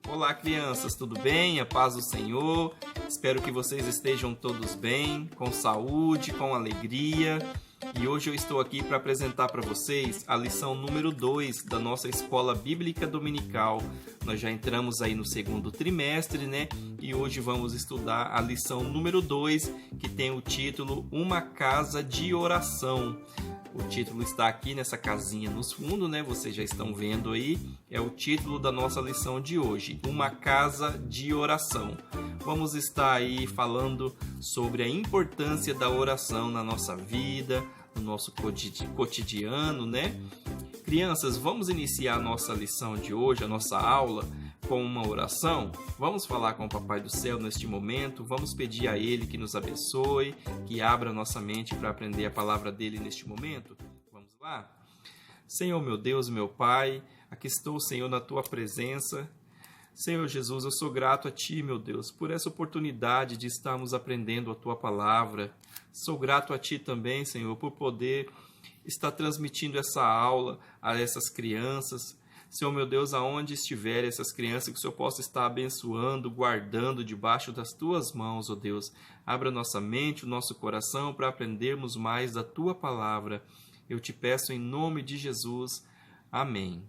Olá, crianças, tudo bem? A paz do Senhor. Espero que vocês estejam todos bem, com saúde, com alegria. E hoje eu estou aqui para apresentar para vocês a lição número 2 da nossa Escola Bíblica Dominical. Nós já entramos aí no segundo trimestre, né? E hoje vamos estudar a lição número 2, que tem o título Uma Casa de Oração. O título está aqui nessa casinha nos fundos, né? Vocês já estão vendo aí. É o título da nossa lição de hoje, Uma Casa de Oração. Vamos estar aí falando sobre a importância da oração na nossa vida, no nosso cotidiano, né? Crianças, vamos iniciar a nossa lição de hoje, a nossa aula, com uma oração. Vamos falar com o Papai do Céu neste momento, vamos pedir a Ele que nos abençoe, que abra nossa mente para aprender a palavra dEle neste momento. Vamos lá? Senhor, meu Deus, meu Pai, aqui estou, Senhor, na Tua presença. Senhor Jesus, eu sou grato a Ti, meu Deus, por essa oportunidade de estarmos aprendendo a Tua palavra. Sou grato a Ti também, Senhor, por poder estar transmitindo essa aula a essas crianças. Senhor, meu Deus, aonde estiverem essas crianças, que o Senhor possa estar abençoando, guardando debaixo das Tuas mãos, ó Deus. Abra nossa mente, o nosso coração para aprendermos mais da Tua palavra. Eu te peço em nome de Jesus. Amém.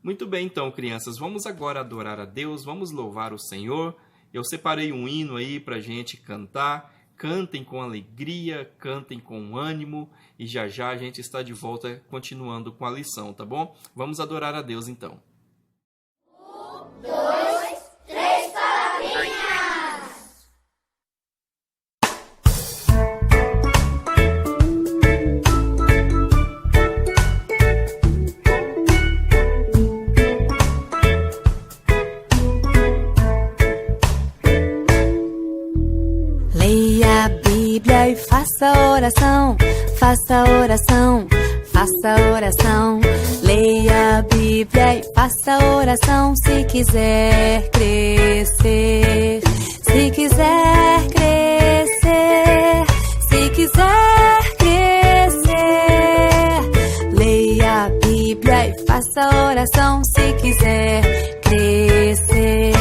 Muito bem, então, crianças, vamos agora adorar a Deus, vamos louvar o Senhor. Eu separei um hino aí para a gente cantar. Cantem com alegria, cantem com ânimo e já a gente está de volta continuando com a lição, tá bom? Vamos adorar a Deus então. 1, 2, 3, palavrinhas! Leia a Bíblia e faça oração, faça oração, faça oração. Leia a Bíblia e faça oração se quiser crescer, se quiser crescer, se quiser crescer. Leia a Bíblia e faça oração se quiser crescer.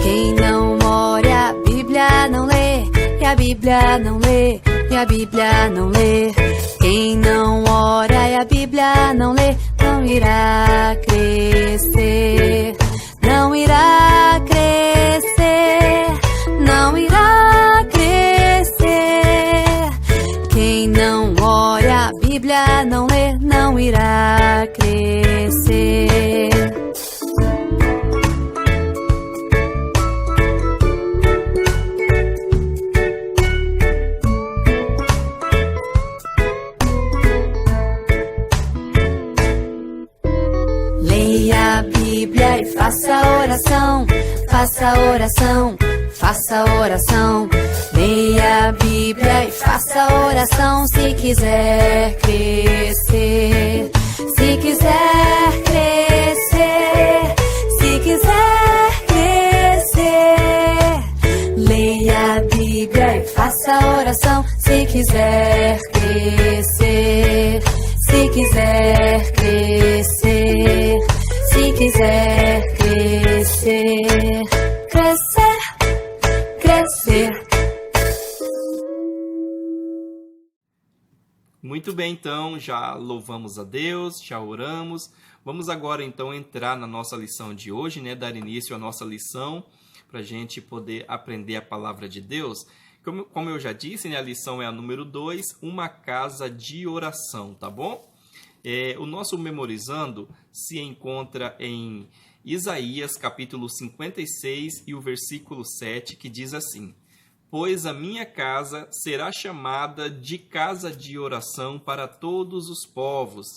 Quem não ora a Bíblia não lê, e a Bíblia não lê, e a Bíblia não lê. Quem não ora e a Bíblia não lê, não irá crescer, não irá crescer, não irá crescer. Quem não ora a Bíblia não lê, não irá crescer. Leia a Bíblia e faça oração, faça oração, faça oração. Leia a Bíblia e faça oração se quiser crescer, se quiser crescer, se quiser crescer. Leia a Bíblia e faça oração se quiser crescer, se quiser crescer, se quiser crescer, crescer, crescer. Muito bem, então, já louvamos a Deus, já oramos. Vamos agora, então, entrar na nossa lição de hoje, né? Dar início à nossa lição, para a gente poder aprender a palavra de Deus. Como eu já disse, né? A lição é a número 2, Uma Casa de Oração, tá bom? O nosso memorizando se encontra em Isaías, capítulo 56, e o versículo 7, que diz assim: Pois a minha casa será chamada de casa de oração para todos os povos.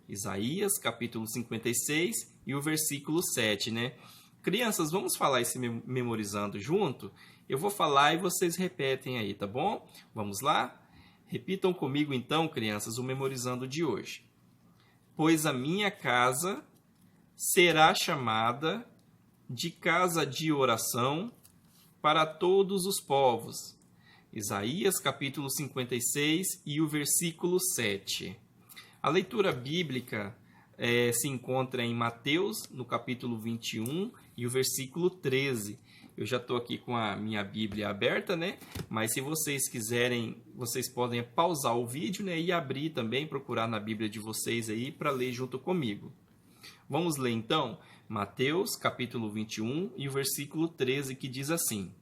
Isaías, capítulo 56, e o versículo 7, né? Crianças, vamos falar esse memorizando junto? Eu vou falar e vocês repetem aí, tá bom? Vamos lá? Repitam comigo então, crianças, o memorizando de hoje. Pois a minha casa será chamada de casa de oração para todos os povos. Isaías, capítulo 56 e o versículo 7. A leitura bíblica se encontra em Mateus, no capítulo 21 e o versículo 13. Eu já estou aqui com a minha Bíblia aberta, né? Mas se vocês quiserem, vocês podem pausar o vídeo, né? E abrir também, procurar na Bíblia de vocês aí para ler junto comigo. Vamos ler então Mateus, capítulo 21 e o versículo 13, que diz assim: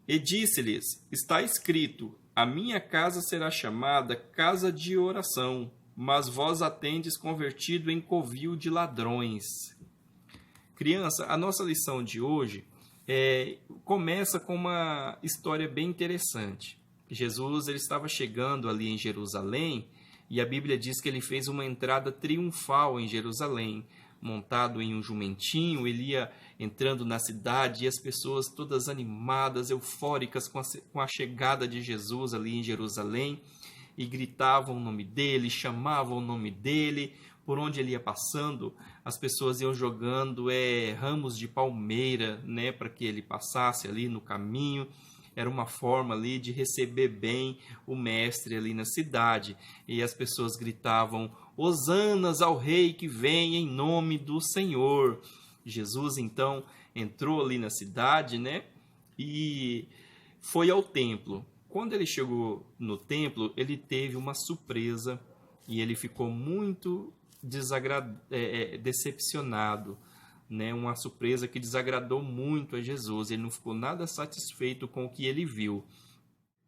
E disse-lhes, está escrito, a minha casa será chamada casa de oração, mas vós a tendes convertido em covil de ladrões. Criança, a nossa lição de hoje começa com uma história bem interessante. Jesus ele estava chegando ali em Jerusalém e a Bíblia diz que ele fez uma entrada triunfal em Jerusalém. Montado em um jumentinho, ele ia entrando na cidade e as pessoas todas animadas, eufóricas com a chegada de Jesus ali em Jerusalém e gritavam o nome dele, chamavam o nome dele. Por onde ele ia passando, as pessoas iam jogando ramos de palmeira, né, para que ele passasse ali no caminho. Era uma forma ali de receber bem o mestre ali na cidade. E as pessoas gritavam, Hosanas ao rei que vem em nome do Senhor. Jesus, então, entrou ali na cidade, né, e foi ao templo. Quando ele chegou no templo, ele teve uma surpresa e ele ficou muito decepcionado, né? Uma surpresa que desagradou muito a Jesus. Ele não ficou nada satisfeito com o que ele viu.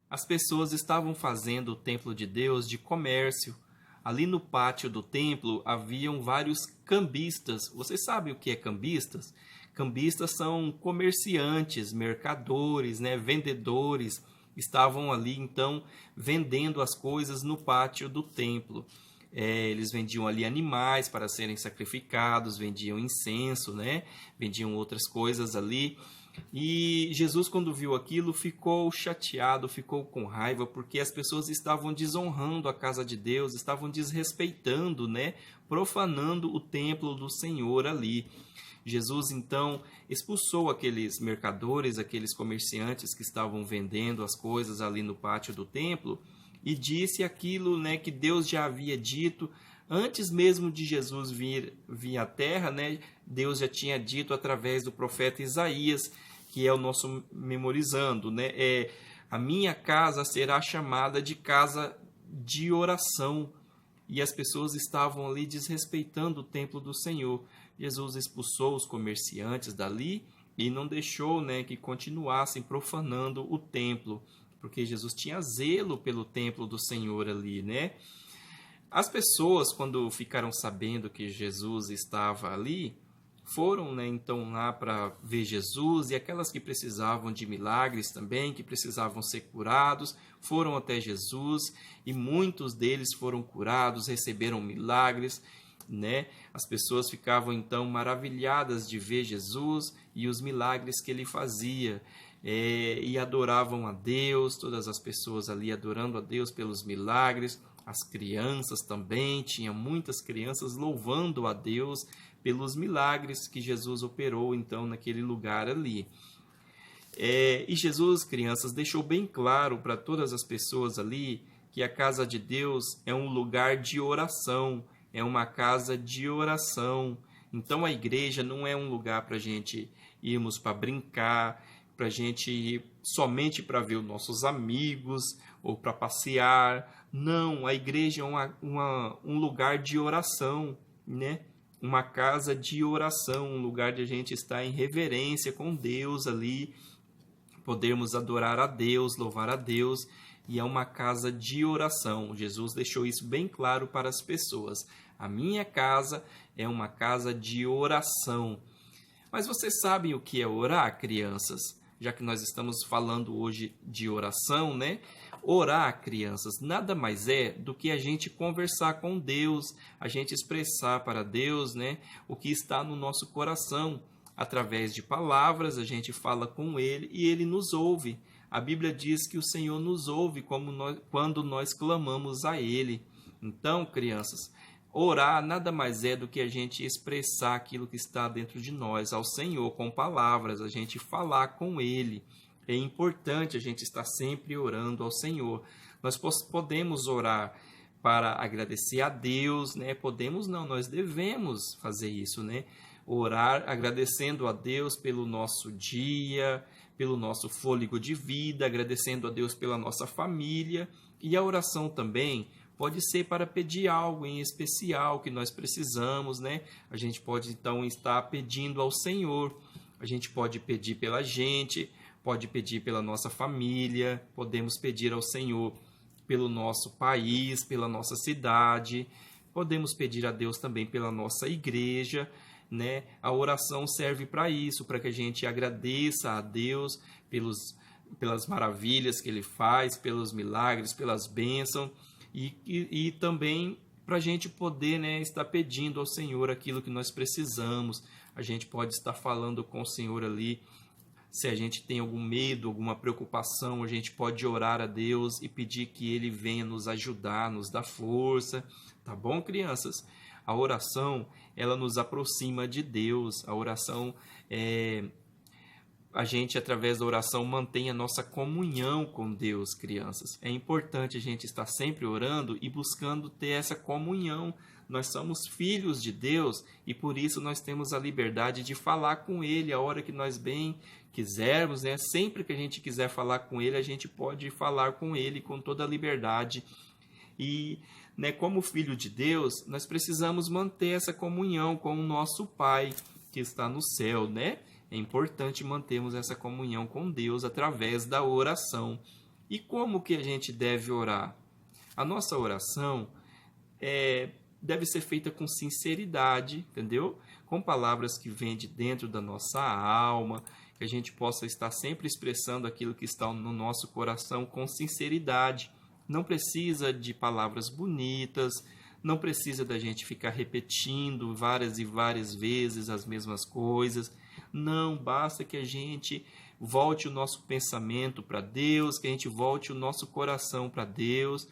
As pessoas estavam fazendo o templo de Deus de comércio. Ali no pátio do templo haviam vários cambistas. Vocês sabem o que é cambistas? Cambistas são comerciantes, mercadores, né? Vendedores. Estavam ali então vendendo as coisas no pátio do templo. Eles vendiam ali animais para serem sacrificados, vendiam incenso, né? Vendiam outras coisas ali. E Jesus, quando viu aquilo, ficou chateado, ficou com raiva, porque as pessoas estavam desonrando a casa de Deus, estavam desrespeitando, né? Profanando o templo do Senhor ali. Jesus, então, expulsou aqueles mercadores, aqueles comerciantes que estavam vendendo as coisas ali no pátio do templo, e disse aquilo, né, que Deus já havia dito antes mesmo de Jesus vir à terra, né? Deus já tinha dito através do profeta Isaías, que é o nosso memorizando, né? A minha casa será chamada de casa de oração. E as pessoas estavam ali desrespeitando o templo do Senhor. Jesus expulsou os comerciantes dali e não deixou, né, que continuassem profanando o templo, porque Jesus tinha zelo pelo templo do Senhor ali, né? As pessoas, quando ficaram sabendo que Jesus estava ali, foram, né, então lá para ver Jesus, e aquelas que precisavam de milagres também, que precisavam ser curados, foram até Jesus, e muitos deles foram curados, receberam milagres, né? As pessoas ficavam então maravilhadas de ver Jesus e os milagres que ele fazia. E adoravam a Deus, todas as pessoas ali adorando a Deus pelos milagres, as crianças também, tinha muitas crianças louvando a Deus pelos milagres que Jesus operou então naquele lugar ali. E Jesus, crianças, deixou bem claro para todas as pessoas ali que a casa de Deus é um lugar de oração, é uma casa de oração. Então a igreja não é um lugar para a gente irmos para brincar, para a gente ir somente para ver os nossos amigos ou para passear. Não, a igreja é um lugar de oração, né? Uma casa de oração, um lugar de a gente estar em reverência com Deus ali, podermos adorar a Deus, louvar a Deus, e é uma casa de oração. Jesus deixou isso bem claro para as pessoas. A minha casa é uma casa de oração. Mas vocês sabem o que é orar, crianças? Já que nós estamos falando hoje de oração, né? Orar, crianças, nada mais é do que a gente conversar com Deus, a gente expressar para Deus, né, o que está no nosso coração. Através de palavras, a gente fala com Ele e Ele nos ouve. A Bíblia diz que o Senhor nos ouve quando nós clamamos a Ele. Então, crianças, orar nada mais é do que a gente expressar aquilo que está dentro de nós ao Senhor com palavras, a gente falar com Ele. É importante a gente estar sempre orando ao Senhor. Nós podemos orar para agradecer a Deus, né? Podemos não, nós devemos fazer isso, né? Orar agradecendo a Deus pelo nosso dia, pelo nosso fôlego de vida, agradecendo a Deus pela nossa família. E a oração também pode ser para pedir algo em especial que nós precisamos, né? A gente pode então estar pedindo ao Senhor. A gente pode pedir pela gente, pode pedir pela nossa família, podemos pedir ao Senhor pelo nosso país, pela nossa cidade, podemos pedir a Deus também pela nossa igreja, né? A oração serve para isso, para que a gente agradeça a Deus pelas maravilhas que Ele faz, pelos milagres, pelas bênçãos, e também para a gente poder, né, estar pedindo ao Senhor aquilo que nós precisamos. A gente pode estar falando com o Senhor ali. Se a gente tem algum medo, alguma preocupação, a gente pode orar a Deus e pedir que Ele venha nos ajudar, nos dar força. Tá bom, crianças? A oração, ela nos aproxima de Deus. A oração, a gente, através da oração, mantém a nossa comunhão com Deus, crianças. É importante a gente estar sempre orando e buscando ter essa comunhão. Nós somos filhos de Deus e por isso nós temos a liberdade de falar com Ele a hora que nós bem quisermos, né? Sempre que a gente quiser falar com Ele, a gente pode falar com Ele com toda a liberdade. E, né, como filho de Deus, nós precisamos manter essa comunhão com o nosso Pai que está no céu, né? É importante mantermos essa comunhão com Deus através da oração. E como que a gente deve orar? A nossa oração deve ser feita com sinceridade, entendeu? Com palavras que vêm de dentro da nossa alma, que a gente possa estar sempre expressando aquilo que está no nosso coração com sinceridade. Não precisa de palavras bonitas, não precisa da gente ficar repetindo várias e várias vezes as mesmas coisas. Não, basta que a gente volte o nosso pensamento para Deus, que a gente volte o nosso coração para Deus.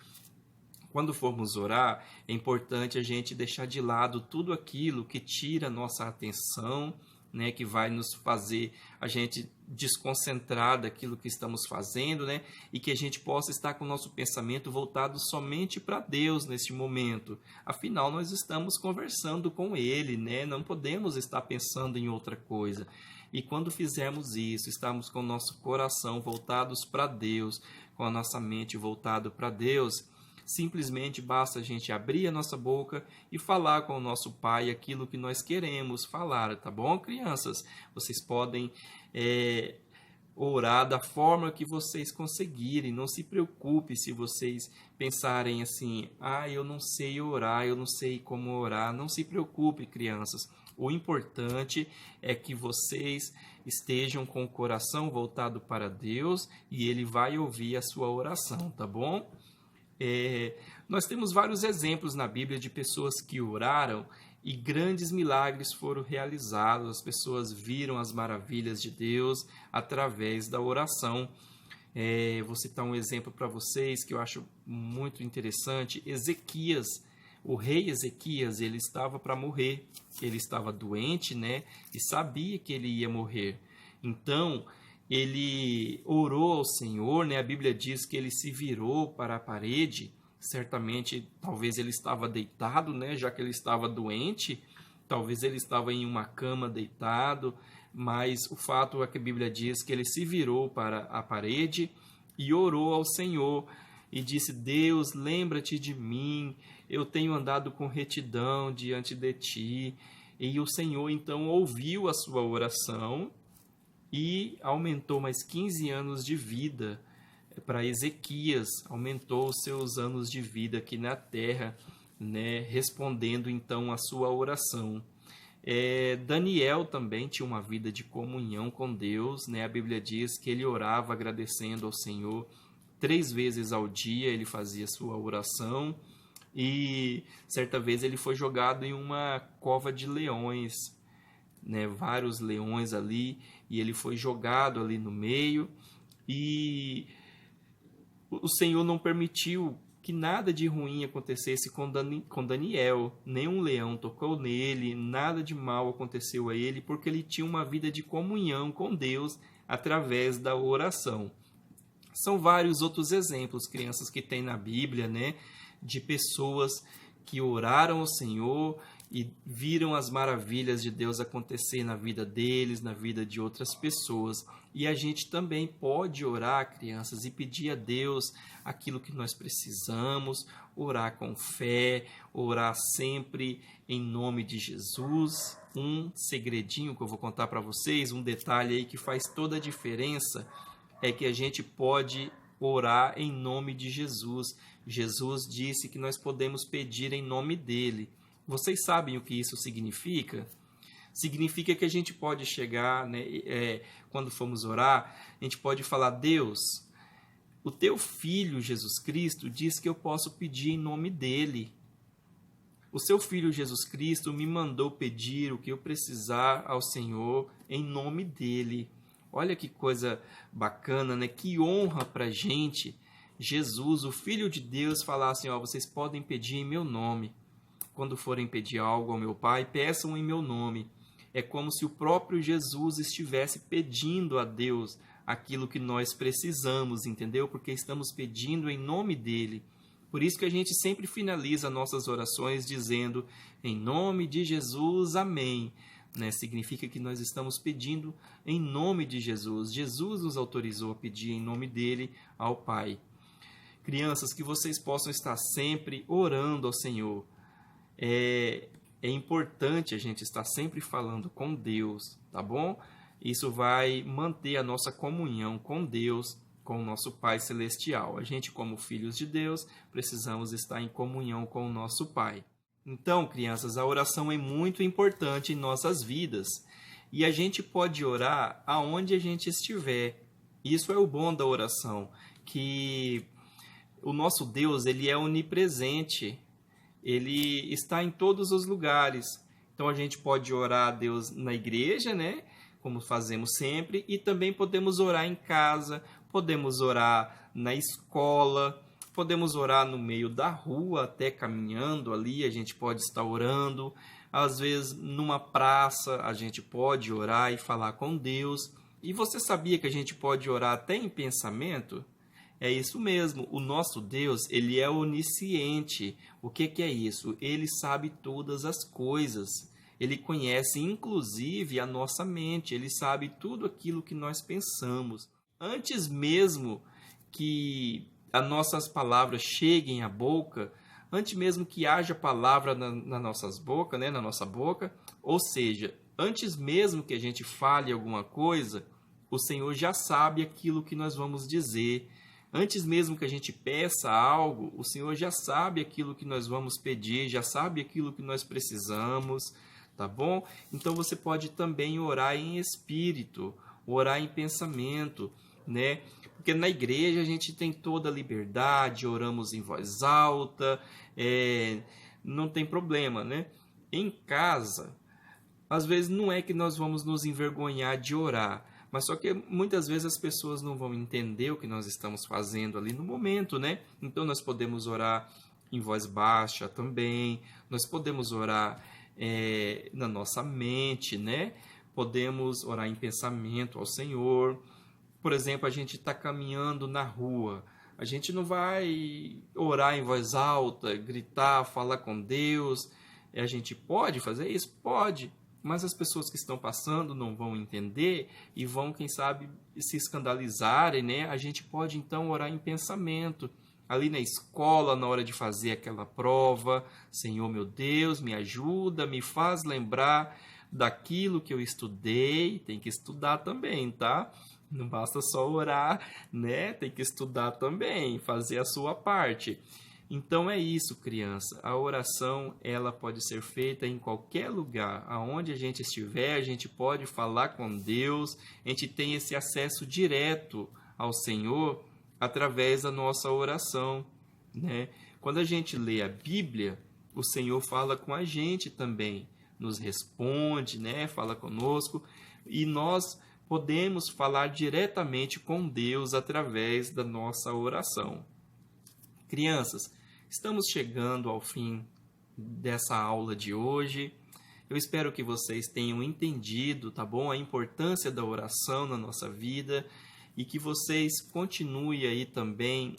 Quando formos orar, é importante a gente deixar de lado tudo aquilo que tira a nossa atenção, né, que vai nos fazer a gente desconcentrar daquilo que estamos fazendo, né, e que a gente possa estar com o nosso pensamento voltado somente para Deus neste momento. Afinal, nós estamos conversando com Ele, né, não podemos estar pensando em outra coisa. E quando fizermos isso, estamos com o nosso coração voltados para Deus, com a nossa mente voltada para Deus, simplesmente basta a gente abrir a nossa boca e falar com o nosso Pai aquilo que nós queremos falar, tá bom, crianças? Vocês podem orar da forma que vocês conseguirem. Não se preocupe se vocês pensarem assim, eu não sei orar, eu não sei como orar. Não se preocupe, crianças. O importante é que vocês estejam com o coração voltado para Deus e Ele vai ouvir a sua oração, tá bom? Nós temos vários exemplos na Bíblia de pessoas que oraram e grandes milagres foram realizados. As pessoas viram as maravilhas de Deus através da oração. Vou citar um exemplo para vocês que eu acho muito interessante. Ezequias, o rei Ezequias, ele estava para morrer. Ele estava doente, né? E sabia que ele ia morrer. Então, ele orou ao Senhor, né? A Bíblia diz que ele se virou para a parede. Certamente, talvez ele estava deitado, né? Já que ele estava doente, talvez ele estava em uma cama deitado, mas o fato é que a Bíblia diz que ele se virou para a parede e orou ao Senhor e disse: Deus, lembra-te de mim, eu tenho andado com retidão diante de ti. E o Senhor então ouviu a sua oração e aumentou mais 15 anos de vida para Ezequias, aumentou os seus anos de vida aqui na terra, né, respondendo então a sua oração. Daniel também tinha uma vida de comunhão com Deus, né? A Bíblia diz que ele orava agradecendo ao Senhor 3 vezes ao dia, ele fazia sua oração, e certa vez ele foi jogado em uma cova de leões, né? Vários leões ali, e ele foi jogado ali no meio, e o Senhor não permitiu que nada de ruim acontecesse com Daniel. Nenhum leão tocou nele, nada de mal aconteceu a ele, porque ele tinha uma vida de comunhão com Deus através da oração. São vários outros exemplos, crianças, que tem na Bíblia, né? de pessoas que oraram ao Senhor e viram as maravilhas de Deus acontecer na vida deles, na vida de outras pessoas. E a gente também pode orar, crianças, e pedir a Deus aquilo que nós precisamos, orar com fé, orar sempre em nome de Jesus. Um segredinho que eu vou contar para vocês, um detalhe aí que faz toda a diferença, é que a gente pode orar em nome de Jesus. Jesus disse que nós podemos pedir em nome dele. Vocês sabem o que isso significa? Significa que a gente pode chegar, né, quando formos orar, a gente pode falar: Deus, o teu Filho Jesus Cristo diz que eu posso pedir em nome dele. O seu Filho Jesus Cristo me mandou pedir o que eu precisar ao Senhor em nome dele. Olha que coisa bacana, né? Que honra para a gente, Jesus, o Filho de Deus, falar assim: ó, vocês podem pedir em meu nome. Quando forem pedir algo ao meu Pai, peçam em meu nome. É como se o próprio Jesus estivesse pedindo a Deus aquilo que nós precisamos, entendeu? Porque estamos pedindo em nome dele. Por isso que a gente sempre finaliza nossas orações dizendo: em nome de Jesus, amém. Né? Significa que nós estamos pedindo em nome de Jesus. Jesus nos autorizou a pedir em nome dele ao Pai. Crianças, que vocês possam estar sempre orando ao Senhor. É importante a gente estar sempre falando com Deus, tá bom? Isso vai manter a nossa comunhão com Deus, com o nosso Pai Celestial. A gente, como filhos de Deus, precisamos estar em comunhão com o nosso Pai. Então, crianças, a oração é muito importante em nossas vidas. E a gente pode orar aonde a gente estiver. Isso é o bom da oração, que o nosso Deus, ele é onipresente. Ele está em todos os lugares. Então a gente pode orar a Deus na igreja, né? Como fazemos sempre, e também podemos orar em casa, podemos orar na escola, podemos orar no meio da rua, até caminhando ali, a gente pode estar orando. Às vezes, numa praça, a gente pode orar e falar com Deus. E você sabia que a gente pode orar até em pensamento? É isso mesmo, o nosso Deus, ele é onisciente. O que é isso? Ele sabe todas as coisas. Ele conhece inclusive a nossa mente, ele sabe tudo aquilo que nós pensamos. Antes mesmo que as nossas palavras cheguem à boca, antes mesmo que haja palavra na nossa boca, ou seja, antes mesmo que a gente fale alguma coisa, o Senhor já sabe aquilo que nós vamos dizer. Antes mesmo que a gente peça algo, o Senhor já sabe aquilo que nós vamos pedir, já sabe aquilo que nós precisamos, tá bom? Então você pode também orar em espírito, orar em pensamento, né? Porque na igreja a gente tem toda a liberdade, oramos em voz alta, não tem problema, né? Em casa, às vezes não é que nós vamos nos envergonhar de orar, mas só que muitas vezes as pessoas não vão entender o que nós estamos fazendo ali no momento, né? Então nós podemos orar em voz baixa também, nós podemos orar na nossa mente, né? Podemos orar em pensamento ao Senhor. Por exemplo, a gente está caminhando na rua, a gente não vai orar em voz alta, gritar, falar com Deus. A gente pode fazer isso? Pode. Mas as pessoas que estão passando não vão entender e vão, quem sabe, se escandalizarem, né? A gente pode, então, orar em pensamento. Ali na escola, na hora de fazer aquela prova, Senhor, meu Deus, me ajuda, me faz lembrar daquilo que eu estudei. Tem que estudar também, tá? Não basta só orar, né? Tem que estudar também, fazer a sua parte. Então é isso, criança. A oração, ela pode ser feita em qualquer lugar. Aonde a gente estiver, a gente pode falar com Deus. A gente tem esse acesso direto ao Senhor através da nossa oração, né? Quando a gente lê a Bíblia, o Senhor fala com a gente também. Nos responde, né? Fala conosco. E nós podemos falar diretamente com Deus através da nossa oração. Crianças, estamos chegando ao fim dessa aula de hoje. Eu espero que vocês tenham entendido, tá bom? A importância da oração na nossa vida e que vocês continuem aí também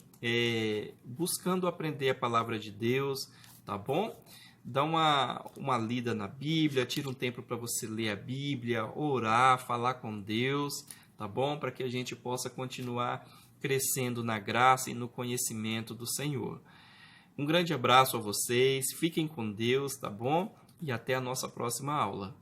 buscando aprender a palavra de Deus, tá bom? Dá uma lida na Bíblia, tira um tempo para você ler a Bíblia, orar, falar com Deus, tá bom? Para que a gente possa continuar crescendo na graça e no conhecimento do Senhor. Um grande abraço a vocês, fiquem com Deus, tá bom? E até a nossa próxima aula.